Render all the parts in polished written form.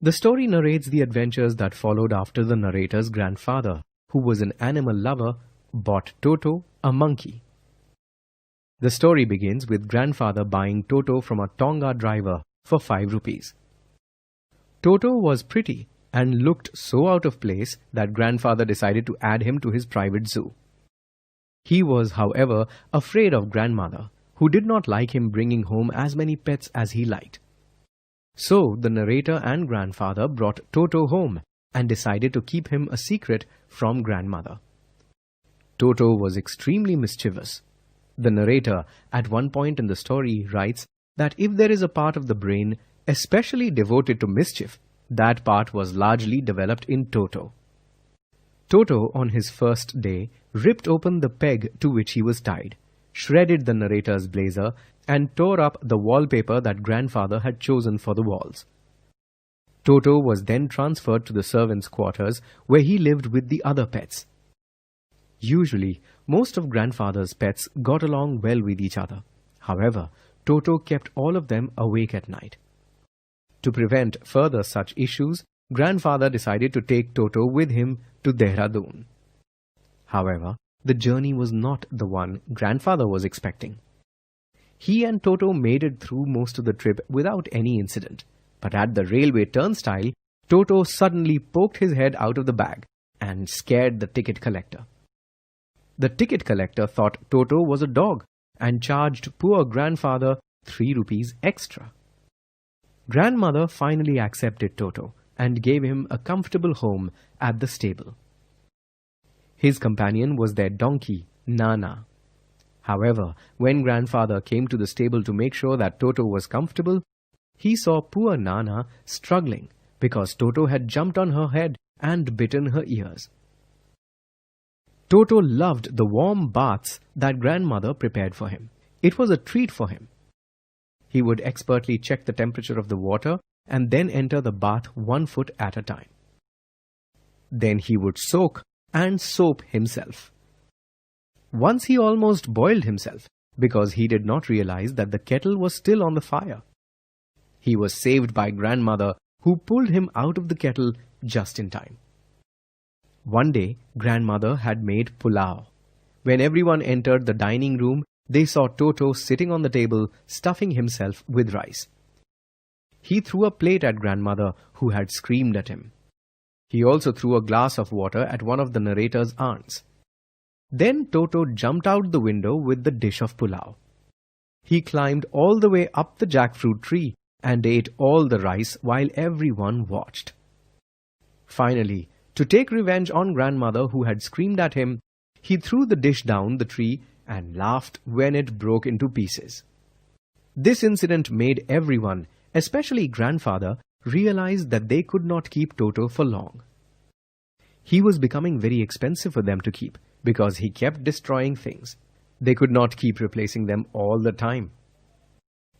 The story narrates the adventures that followed after the narrator's grandfather, who was an animal lover, bought Toto, a monkey. The story begins with grandfather buying Toto from a Tonga driver for 5 rupees. Toto was pretty and looked so out of place that grandfather decided to add him to his private zoo. He was, however, afraid of grandmother, who did not like him bringing home as many pets as he liked. So the narrator and grandfather brought Toto home and decided to keep him a secret from grandmother. Toto was extremely mischievous. The narrator, at one point in the story, writes that if there is a part of the brain especially devoted to mischief, that part was largely developed in Toto. Toto, on his first day, ripped open the peg to which he was tied, shredded the narrator's blazer, and tore up the wallpaper that grandfather had chosen for the walls. Toto was then transferred to the servants' quarters, where he lived with the other pets. Usually, most of grandfather's pets got along well with each other. However, Toto kept all of them awake at night. To prevent further such issues, grandfather decided to take Toto with him to Dehradun. However, the journey was not the one grandfather was expecting. He and Toto made it through most of the trip without any incident, but at the railway turnstile, Toto suddenly poked his head out of the bag and scared the ticket collector. The ticket collector thought Toto was a dog and charged poor grandfather 3 rupees extra. Grandmother finally accepted Toto and gave him a comfortable home at the stable. His companion was their donkey, Nana. However, when grandfather came to the stable to make sure that Toto was comfortable, he saw poor Nana struggling because Toto had jumped on her head and bitten her ears. Toto loved the warm baths that grandmother prepared for him. It was a treat for him. He would expertly check the temperature of the water and then enter the bath 1 foot at a time. Then he would soak and soap himself. Once he almost boiled himself because he did not realize that the kettle was still on the fire. He was saved by grandmother, who pulled him out of the kettle just in time. One day, grandmother had made pulao. When everyone entered the dining room, they saw Toto sitting on the table, stuffing himself with rice. He threw a plate at grandmother, who had screamed at him. He also threw a glass of water at one of the narrator's aunts. Then Toto jumped out the window with the dish of pulao. He climbed all the way up the jackfruit tree and ate all the rice while everyone watched. Finally, to take revenge on grandmother, who had screamed at him, he threw the dish down the tree and laughed when it broke into pieces. This incident made everyone, especially grandfather, realize that they could not keep Toto for long. He was becoming very expensive for them to keep because he kept destroying things. They could not keep replacing them all the time.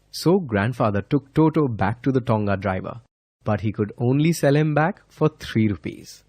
So grandfather took Toto back to the Tonga driver, but he could only sell him back for 3 rupees.